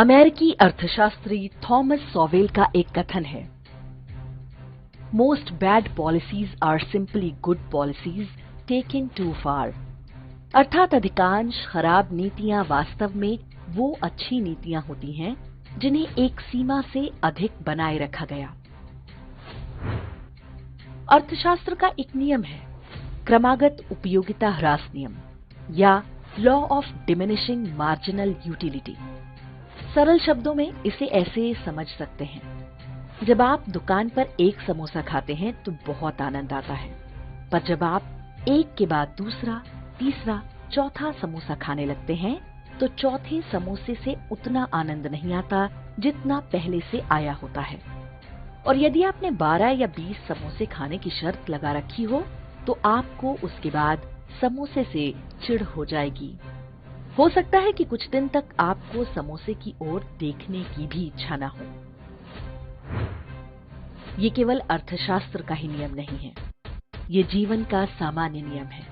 अमेरिकी अर्थशास्त्री Thomas shovel का एक कथन है, most bad policies are simply good policies taken too far. अर्थात अधिकांश खराब नीतियां वास्तव में वो अच्छी नीतियां होती हैं जिन्हें एक सीमा से अधिक बनाए रखा गया। अर्थशास्त्र का एक नियम है, क्रमागत उपयोगिता ह्रास नियम या law of diminishing marginal utility. सरल शब्दों में इसे ऐसे समझ सकते हैं, जब आप दुकान पर एक समोसा खाते हैं तो बहुत आनंद आता है, पर जब आप एक के बाद दूसरा, तीसरा, चौथा समोसा खाने लगते हैं तो चौथे समोसे से उतना आनंद नहीं आता जितना पहले से आया होता है। और यदि आपने 12 या 20 समोसे खाने की शर्त लगा रखी हो तो आपको उसके बाद समोसे से चिढ़ हो जाएगी। हो सकता है कि कुछ दिन तक आपको समोसे की ओर देखने की भी इच्छा न हो। ये केवल अर्थशास्त्र का ही नियम नहीं है, ये जीवन का सामान्य नियम है।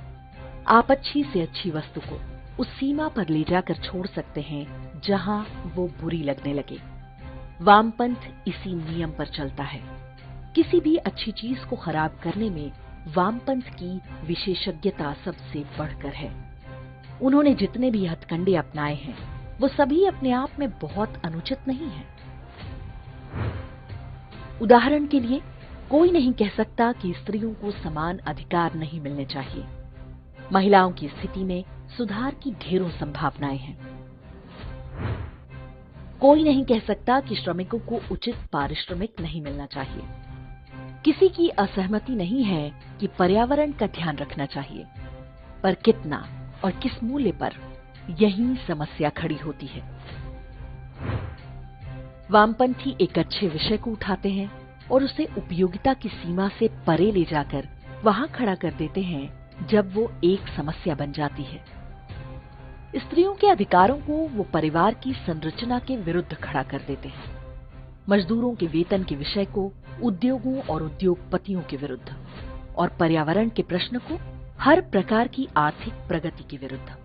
आप अच्छी से अच्छी वस्तु को उस सीमा पर ले जाकर छोड़ सकते हैं जहां वो बुरी लगने लगे। वामपंथ इसी नियम पर चलता है। किसी भी अच्छी चीज को खराब करने में वामपंथ की विशेषज्ञता सबसे बढ़कर है। उन्होंने जितने भी हथकंडे अपनाए हैं वो सभी अपने आप में बहुत अनुचित नहीं हैं। उदाहरण के लिए, कोई नहीं कह सकता कि स्त्रियों को समान अधिकार नहीं मिलने चाहिए। महिलाओं की स्थिति में सुधार की ढेरों संभावनाएं हैं। कोई नहीं कह सकता कि श्रमिकों को उचित पारिश्रमिक नहीं मिलना चाहिए। किसी की असहमति नहीं है कि पर्यावरण का ध्यान रखना चाहिए, पर कितना और किस मूल्य पर, यही समस्या खड़ी होती है। वामपंथी एक अच्छे विषय को उठाते हैं और उसे उपयोगिता की सीमा से परे ले जाकर वहां खड़ा कर देते हैं जब वो एक समस्या बन जाती है। स्त्रियों के अधिकारों को वो परिवार की संरचना के विरुद्ध खड़ा कर देते हैं। मजदूरों के वेतन के विषय को उद्योगों और उद्योगपतियों के विरुद्ध, और पर्यावरण के प्रश्न को हर प्रकार की आर्थिक प्रगति के विरुद्ध।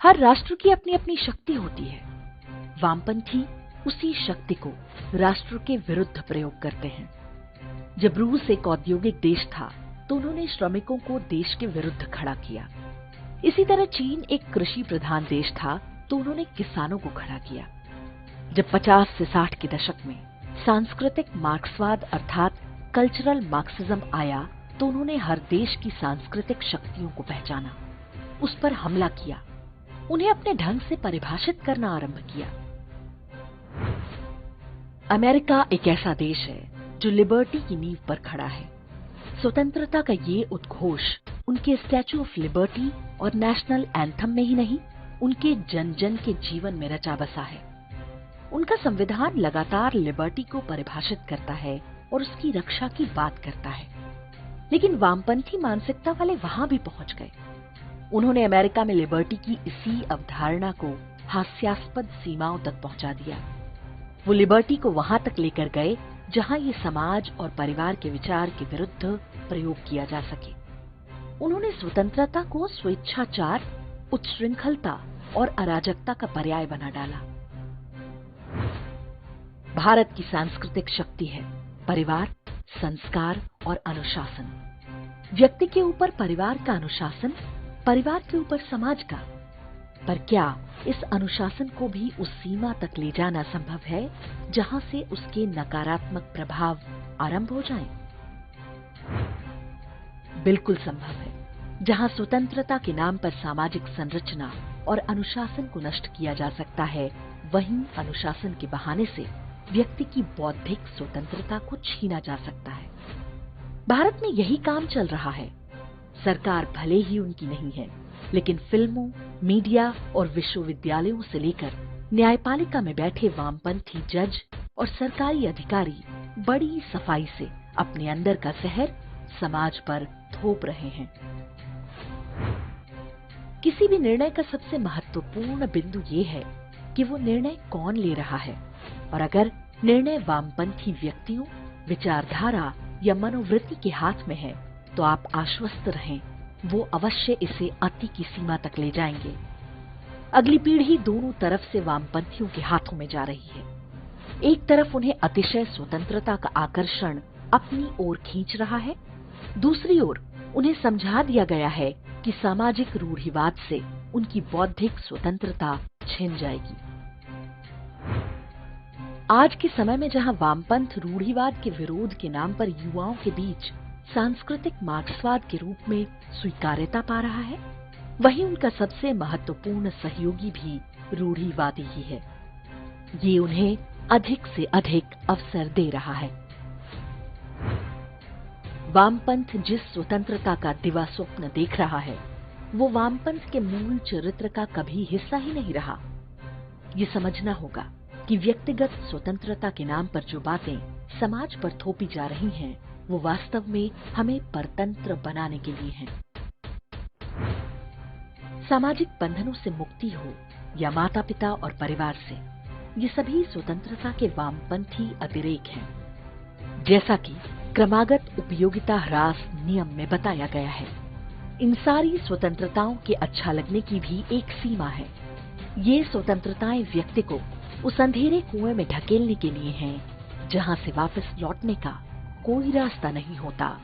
हर राष्ट्र की अपनी अपनी शक्ति होती है। वामपंथी उसी शक्ति को राष्ट्र के विरुद्ध प्रयोग करते हैं। जब रूस एक औद्योगिक देश था तो उन्होंने श्रमिकों को देश के विरुद्ध खड़ा किया। इसी तरह चीन एक कृषि प्रधान देश था तो उन्होंने किसानों को खड़ा किया। जब 50 से 60 के दशक में सांस्कृतिक मार्क्सवाद अर्थात कल्चरल मार्क्सिज्म आया तो उन्होंने हर देश की सांस्कृतिक शक्तियों को पहचाना, उस पर हमला किया, उन्हें अपने ढंग से परिभाषित करना आरंभ किया। अमेरिका एक ऐसा देश है जो लिबर्टी की नींव पर खड़ा है। स्वतंत्रता का ये उद्घोष उनके स्टैच्यू ऑफ लिबर्टी और नेशनल एंथम में ही नहीं, उनके जन जन के जीवन में रचा बसा है। उनका संविधान लगातार लिबर्टी को परिभाषित करता है और उसकी रक्षा की बात करता है। लेकिन वामपंथी मानसिकता वाले वहां भी पहुंच गए। उन्होंने अमेरिका में लिबर्टी की इसी अवधारणा को हास्यास्पद सीमाओं तक पहुंचा दिया। वो लिबर्टी को वहां तक लेकर गए जहां ये समाज और परिवार के विचार के विरुद्ध प्रयोग किया जा सके। उन्होंने स्वतंत्रता को स्वेच्छाचार, उच्छृंखलता और अराजकता का पर्याय बना डाला। भारत की सांस्कृतिक शक्ति है परिवार, संस्कार और अनुशासन। व्यक्ति के ऊपर परिवार का अनुशासन, परिवार के ऊपर समाज का। पर क्या इस अनुशासन को भी उस सीमा तक ले जाना संभव है जहां से उसके नकारात्मक प्रभाव आरंभ हो जाएं? बिल्कुल संभव है। जहां स्वतंत्रता के नाम पर सामाजिक संरचना और अनुशासन को नष्ट किया जा सकता है, वहीं अनुशासन के बहाने से व्यक्ति की बौद्धिक स्वतंत्रता को छीना जा सकता है। भारत में यही काम चल रहा है। सरकार भले ही उनकी नहीं है, लेकिन फिल्मों, मीडिया और विश्वविद्यालयों से लेकर न्यायपालिका में बैठे वामपंथी जज और सरकारी अधिकारी बड़ी सफाई से अपने अंदर का जहर समाज पर थोप रहे हैं। किसी भी निर्णय का सबसे महत्वपूर्ण बिंदु ये है कि वो निर्णय कौन ले रहा है, और अगर निर्णय वामपंथी व्यक्तियों, विचारधारा या मनोवृत्ति के हाथ में है तो आप आश्वस्त रहें, वो अवश्य इसे अति की सीमा तक ले जाएंगे। अगली पीढ़ी दोनों तरफ से वामपंथियों के हाथों में जा रही है। एक तरफ उन्हें अतिशय स्वतंत्रता का आकर्षण अपनी ओर खींच रहा है, दूसरी ओर उन्हें समझा दिया गया है कि सामाजिक रूढ़िवाद से उनकी बौद्धिक स्वतंत्रता छिन जाएगी। आज के समय में जहां वामपंथ रूढ़िवाद के विरोध के नाम पर युवाओं के बीच सांस्कृतिक मार्क्सवाद के रूप में स्वीकार्यता पा रहा है, वहीं उनका सबसे महत्वपूर्ण सहयोगी भी रूढ़िवादी ही है। ये उन्हें अधिक से अधिक अवसर दे रहा है। वामपंथ जिस स्वतंत्रता का दिवा स्वप्न देख रहा है, वो वामपंथ के मूल चरित्र का कभी हिस्सा ही नहीं रहा। ये समझना होगा कि व्यक्तिगत स्वतंत्रता के नाम पर जो बातें समाज पर थोपी जा रही हैं, वो वास्तव में हमें परतंत्र बनाने के लिए हैं। सामाजिक बंधनों से मुक्ति हो या माता पिता और परिवार से, ये सभी स्वतंत्रता के वामपंथी अतिरेक हैं। जैसा कि क्रमागत उपयोगिता ह्रास नियम में बताया गया है, इन सारी स्वतंत्रताओं के अच्छा लगने की भी एक सीमा है। ये स्वतंत्रताएं व्यक्ति को उस अंधेरे कुएं में ढकेलने के लिए हैं, जहां से वापस लौटने का कोई रास्ता नहीं होता।